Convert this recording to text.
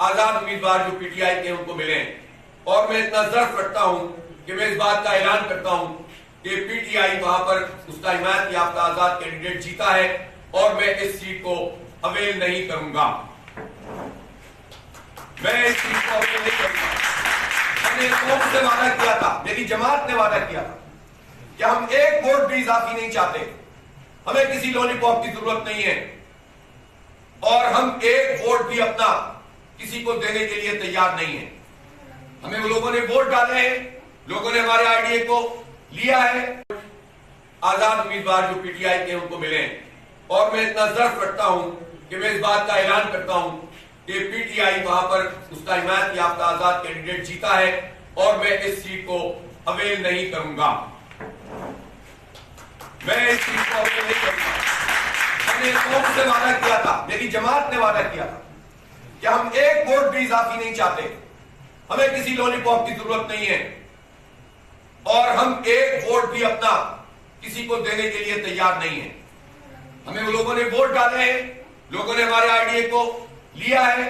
आजाद उम्मीदवार जो पीटीआई के उनको मिले। और मैं इतना जर्फ रखता हूं कि मैं इस बात का ऐलान करता हूं कि पीटीआई वहां पर उसका हिमायत याफ्ता आजाद कैंडिडेट जीता है और मैं इस सीट को अवेल नहीं करूंगा। मैं इस सीट को अवेल नहीं करूंगा। मैंने कौम से वादा किया था, मेरी जमात ने वादा किया था कि हम एक वोट भी इजाफी नहीं चाहते, हमें किसी लॉलीपॉप की जरूरत नहीं है और हम एक वोट भी अपना किसी को देने के लिए तैयार नहीं है। हमें वो लोगों ने वोट डाले हैं, लोगों ने हमारे आईडीए को लिया है। आजाद उम्मीदवार जो पीटीआई के उनको मिले। और मैं इतना जर्फ रखता हूं कि मैं इस बात का ऐलान करता हूं कि पीटीआई वहां पर उसका हिमायत याफ्ता आजाद कैंडिडेट जीता है और मैं इस सीट को अवेल नहीं करूंगा। मैं इस सीट को अवेल नहीं करूंगा। मैंने कौम से वादा किया था, मेरी जमात ने वादा किया था कि हम एक वोट भी इजाफी नहीं चाहते, हमें किसी लॉलीपॉप की जरूरत नहीं है और हम एक वोट भी अपना किसी को देने के लिए तैयार नहीं है। हमें वो लोगों ने वोट डाले हैं, लोगों ने हमारे आईडीए को लिया है।